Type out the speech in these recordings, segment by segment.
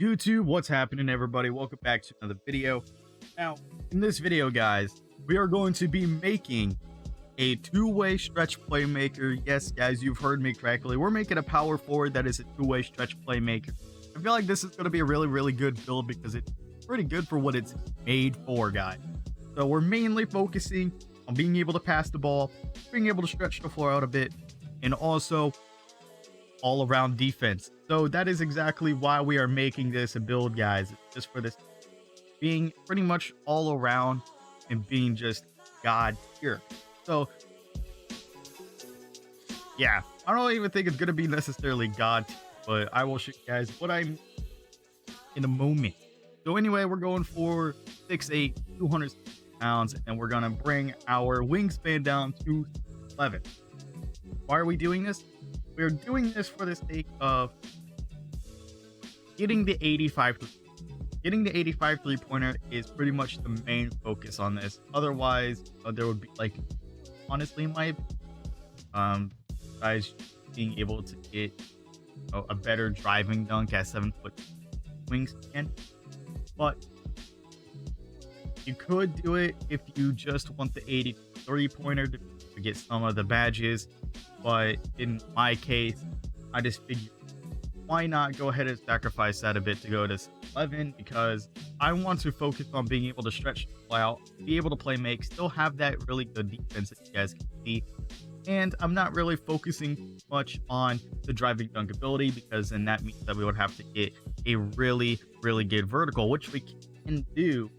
YouTube, what's happening, everybody? Welcome back to another video. Now, in this video, guys, we are going to be making a two-way stretch playmaker. Yes, guys, you've heard me correctly. We're making a power forward that is a two-way stretch playmaker. I feel like this is going to be a really good build because it's pretty good for what it's made for, guys. So we're mainly focusing on being able to pass the ball, being able to stretch the floor out a bit, and also all-around defense. So that is exactly why we are making this a build, guys. It's just for this being pretty much all around and being just God tier. So yeah, I don't even think it's gonna be necessarily God tier, but I will show you guys what I'm in a moment. So anyway, we're going for 6'8", 200 pounds, and we're gonna bring our wingspan down to 11. Why are we doing this? We're doing this for the sake of getting the 85. Getting the 85 three-pointer is pretty much the main focus on this. Otherwise, there would be, like, honestly, my guys being able to get a better driving dunk at 7-foot wingspan. But you could do it if you just want the 80 three-pointer to get some of the badges. But in my case, I just figured, why not go ahead and sacrifice that a bit to go to 11, because I want to focus on being able to stretch out, be able to play make, still have that really good defense that you guys can see. And I'm not really focusing much on the driving dunk ability, because then that means that we would have to get a really good vertical, which we can do.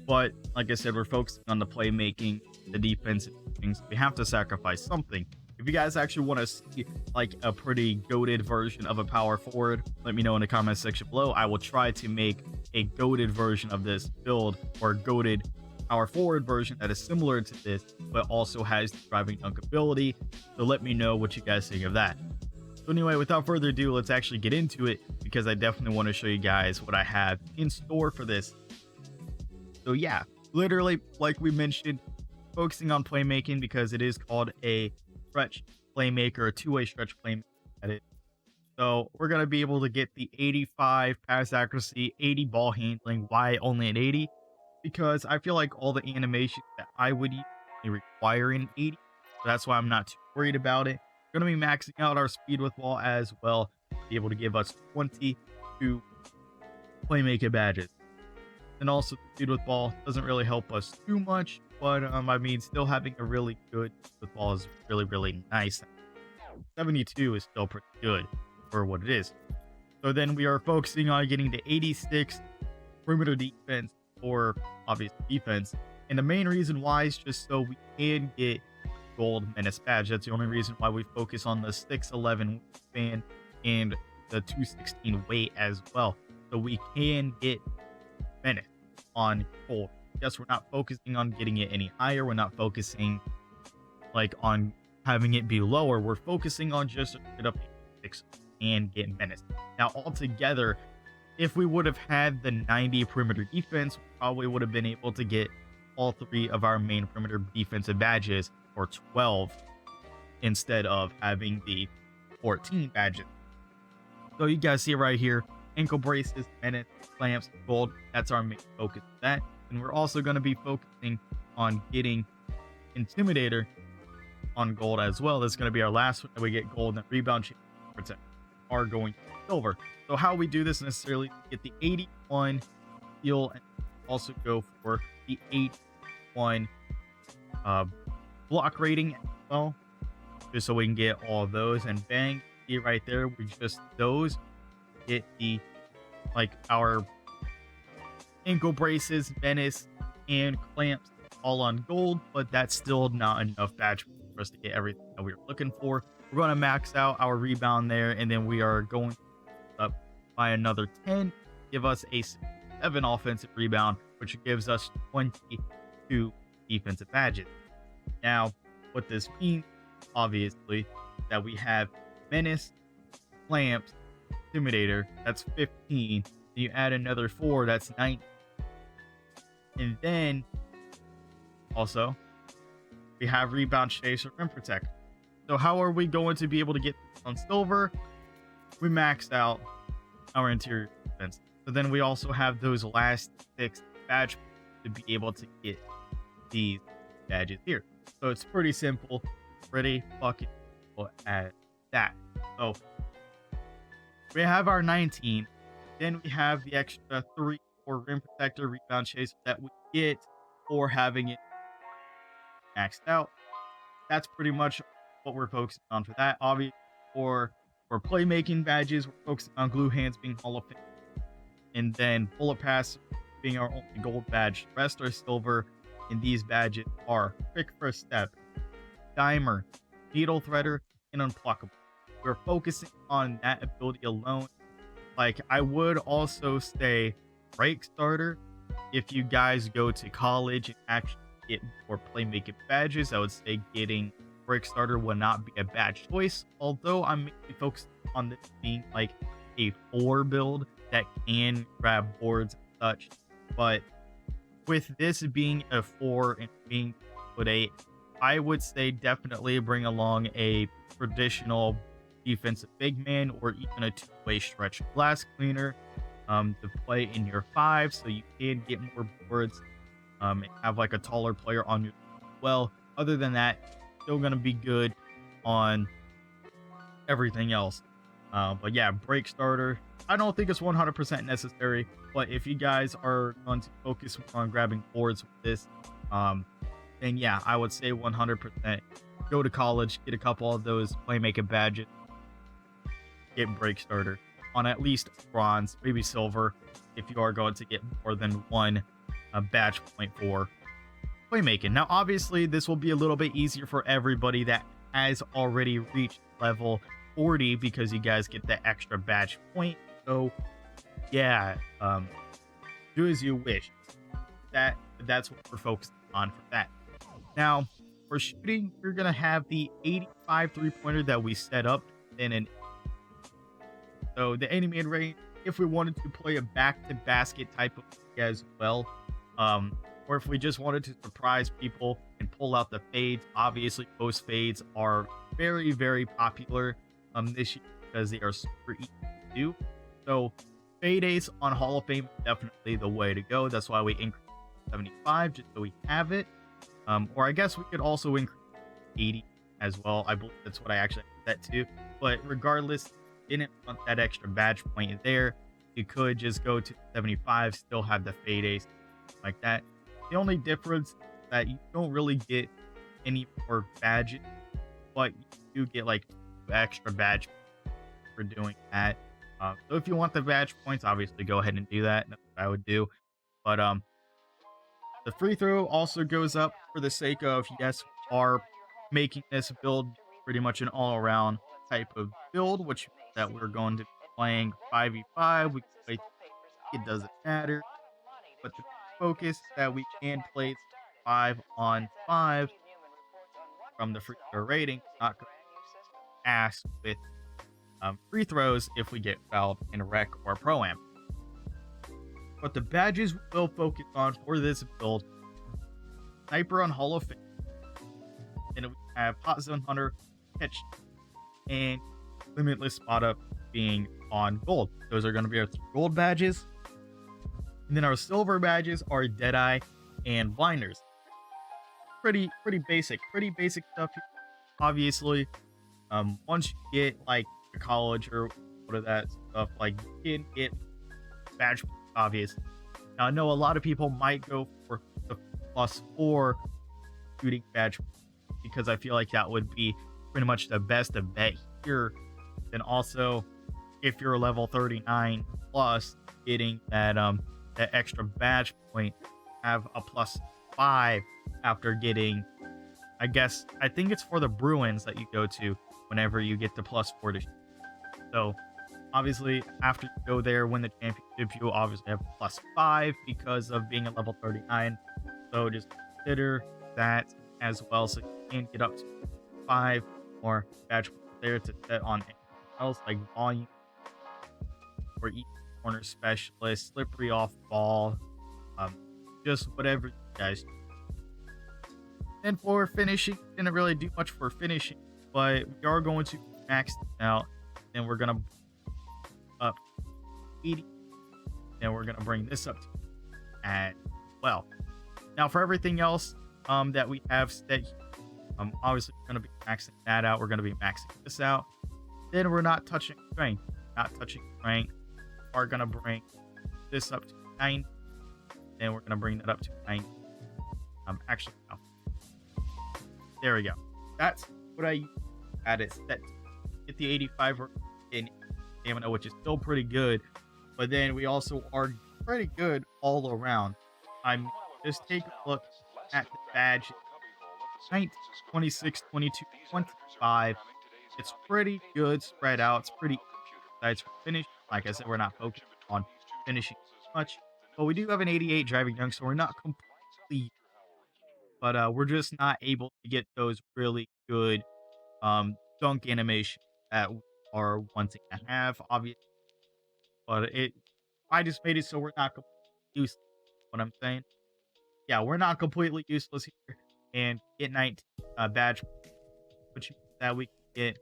But like I said, we're focusing on the playmaking, the defensive things. We have to sacrifice something. If you guys actually want to see like a pretty goated version of a power forward, let me know in the comment section below. I will try to make a goated version of this build, or a goated power forward version that is similar to this, but also has the driving dunk ability. So let me know what you guys think of that. So anyway, without further ado, let's actually get into it, because I definitely want to show you guys what I have in store for this. So yeah, literally, like we mentioned, focusing on playmaking, because it is called a stretch playmaker, a two-way stretch playmaker. So we're going to be able to get the 85 pass accuracy, 80 ball handling. Why only an 80? Because I feel like all the animations that I would use require an 80. So that's why I'm not too worried about it. We're going to be maxing out our speed with ball as well, be able to give us 22 playmaker badges. And also, the speed with ball doesn't really help us too much, but I mean, still having a really good with ball is really nice. 72 is still pretty good for what it is. So then we are focusing on getting the 86 perimeter defense, or obvious defense. And the main reason why is just so we can get gold menace badge. That's the only reason why we focus on the 6'11 wingspan and the 216 weight as well. So we can get menace on gold. Yes, we're not focusing on getting it any higher. We're not focusing like on having it be lower. We're focusing on just get up 6 and get menace. Now altogether, if we would have had the 90 perimeter defense, we probably would have been able to get all 3 of our main perimeter defensive badges, or 12, instead of having the 14 badges. So you guys see right here, ankle braces, menace, clamps, gold. That's our main focus of that. And we're also going to be focusing on getting intimidator on gold as well. That's going to be our last one that we get gold, and rebound chain protect are going to silver. So how we do this necessarily, get the 81 steal, and also go for the 81 block rating as well, just so we can get all of those. And bang, see right there, we just those get the like our ankle braces, menace, and clamps all on gold, but that's still not enough badge for us to get everything that we were looking for. We're going to max out our rebound there, and then we are going up by another 10, give us a 7 offensive rebound, which gives us 22 defensive badges. Now, what this means, obviously, that we have menace, clamps, intimidator, that's 15. You add another 4, that's 19. And then also we have rebound chase or rim protect. So how are we going to be able to get on silver? We maxed out our interior defense. So then we also have those last 6 badge to be able to get these badges here. So it's pretty simple, pretty fucking simple at that. So we have our 19. Then we have the extra 3 for rim protector, rebound chase that we get for having it maxed out. That's pretty much what we're focusing on for that. Obviously, for playmaking badges, we're focusing on glue hands being Hall of Fame, and then bullet pass being our only gold badge. The rest are silver, and these badges are quick first step, dimer, needle threader, and unpluckable. We're focusing on that ability alone. Like, I would also say break starter. If you guys go to college and actually get more playmaking badges, I would say getting break starter would not be a bad choice. Although I'm mainly focused on this being like a 4 build that can grab boards and such. But with this being a 4 and being put 8, I would say definitely bring along a traditional defensive big man or even a 2-way stretch glass cleaner to play in your 5, so you can get more boards and have like a taller player on your team as well. Other than that, still gonna be good on everything else. But yeah, break starter, I don't think it's 100% necessary, but if you guys are going to focus on grabbing boards with this, then yeah, I would say 100% go to college, get a couple of those playmaking badges, get break starter on at least bronze, maybe silver, if you are going to get more than one badge point for playmaking. Now, obviously, this will be a little bit easier for everybody that has already reached level 40 because you guys get the extra badge point. So, yeah, do as you wish. That's what we're focusing on for that. Now, for shooting, we're gonna have the 85 3-pointer that we set up in an. So the 80-man range, if we wanted to play a back-to-basket type of as well, or if we just wanted to surprise people and pull out the fades. Obviously, post fades are very, very popular this year because they are super easy to do. So fade ace on Hall of Fame is definitely the way to go. That's why we increased 75 just so we have it. Or I guess we could also increase 80 as well. I believe that's what I actually set to. But regardless, didn't want that extra badge point there, you could just go to 75, still have the fade ace like that. The only difference is that you don't really get any more badges, but you do get like extra badge for doing that. So if you want the badge points, obviously go ahead and do that. That's what I would do. But the free throw also goes up for the sake of, yes, we are making this build pretty much an all-around type of build, which that we're going to be playing 5v5. We can play, it doesn't matter, but the focus that we can play 5-on-5 from the free throw rating, not asked with free throws if we get fouled in rec or pro-am. But the badges we'll focus on for this build: sniper on Hall of Fame, and we have hot zone hunter, pitch, and limitless spot up being on gold. Those are going to be our 3 gold badges. And then our silver badges are Deadeye and Blinders. Pretty basic stuff here. Obviously, once you get like to college or what of that stuff, like you can get badge, obviously. Now, I know a lot of people might go for the +4 shooting badge because I feel like that would be pretty much the best of bet here. Then also, if you're level 39 plus, getting that that extra badge point, have a +5 after getting, I think it's for the Bruins that you go to whenever you get the +4 to shoot. So obviously, after you go there, win the championship, you obviously have +5 because of being a level 39. So just consider that as well. So you can get up to 5 more badge points there to set on anything else like volume or each corner specialist, slippery off ball, just whatever you guys do. And for finishing, didn't really do much for finishing, but we are going to max it out, and we're gonna up 80 then we're gonna bring this up to as well. Now for everything else that we have set, obviously we're gonna be maxing that out. We're gonna be maxing this out. Then we're not touching strength. Not touching strength. We're gonna bring this up to 9. Then we're gonna bring that up to 9. Actually, no. There we go. That's what I had it set to. Get the 85 in stamina, which is still pretty good. But then we also are pretty good all around. Just take a look at the badge. 19, 26, 22, 25. It's pretty good spread out. It's pretty nice for finish. Like I said, we're not focused on finishing much. But we do have an 88 driving dunk, so we're not complete. But we're just not able to get those really good dunk animation that we are wanting to have, obviously. But I just made it so we're not completely useless. What I'm saying? Yeah, we're not completely useless here. And get 19 badge, which means that we can get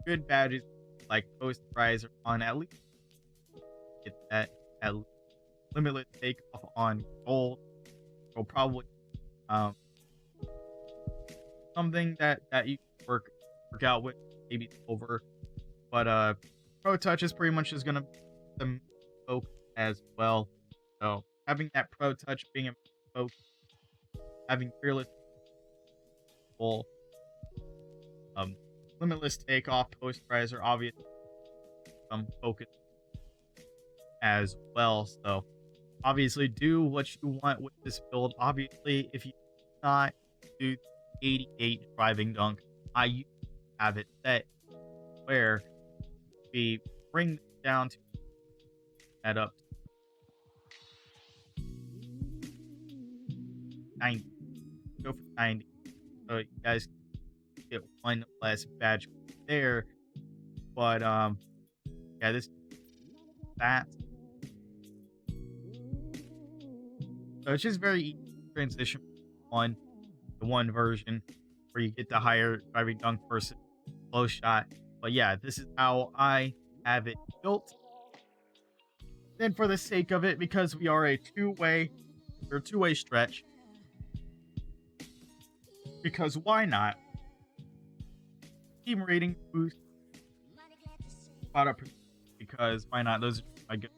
good badges like post riser on at least get that at limitless takeoff on gold. Or probably something that you work out with, maybe over. But pro touch is pretty much just gonna be focus as well. So having that pro touch being a focus, having fearless full limitless takeoff, post riser, obviously focus as well. So obviously do what you want with this build. Obviously, if you not do 88 driving dunk, I have it set where we bring this down to that up to 90. Go for 90. So you guys get one less badge there. But yeah, this that. So it's just very easy to transition on the one version where you get the higher driving dunk versus low shot. But yeah, this is how I have it built. Then for the sake of it, because we are a two-way stretch, because why not? Team rating boost. Spot up, because why not? Those are my good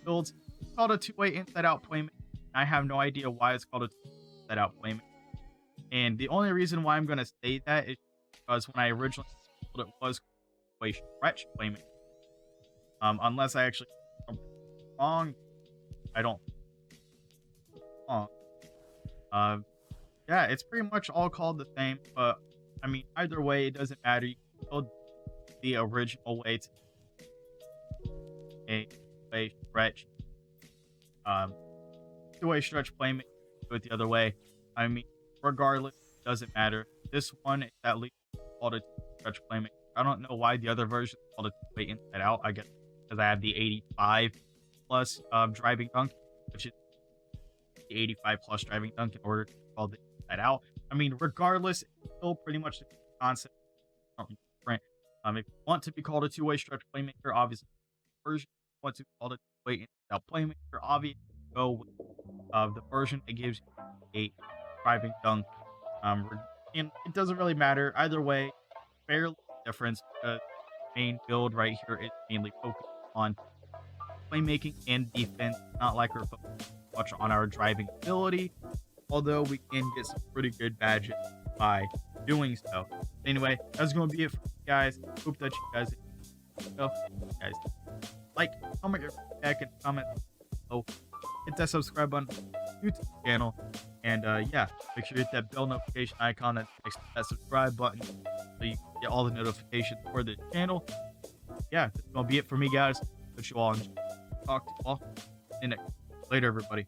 builds. It's called a two-way inside-out playmaker. I have no idea why it's called a inside-out playmaker. And the only reason why I'm going to say that is because when I originally built it was a stretch playmaker. Unless I actually wrong, I don't. Yeah, it's pretty much all called the same. But I mean, either way, it doesn't matter. You can still the original way to a stretch. Two-way stretch playmaker. Do it the other way. I mean, regardless, it doesn't matter. This one is at least called a stretch playmaker. I don't know why the other version is called a two-way inside out. I guess because I have the 85 plus driving dunk, which is the 85 plus driving dunk in order to call it inside out. I mean, regardless, it's still pretty much the concept. Different. If you want to be called a two-way stretch playmaker, obviously, version want to be called a two-way inside out playmaker, obviously, go with the version that gives you a driving dunk. And it doesn't really matter either way. Barely difference. The main build right here is mainly focused on playmaking and defense, not like we're focused much on our driving ability, although we can get some pretty good badges by doing so. Anyway, that's going to be it for you guys. Hope that you guys like, comment your feedback, and comment below. Hit that subscribe button on the YouTube channel, and yeah, make sure you hit that bell notification icon that's next to that subscribe button so you can get all the notifications for the channel. Yeah, that's going to be it for me, guys. Hope you all enjoy. Talk to you all in the next. Later, everybody.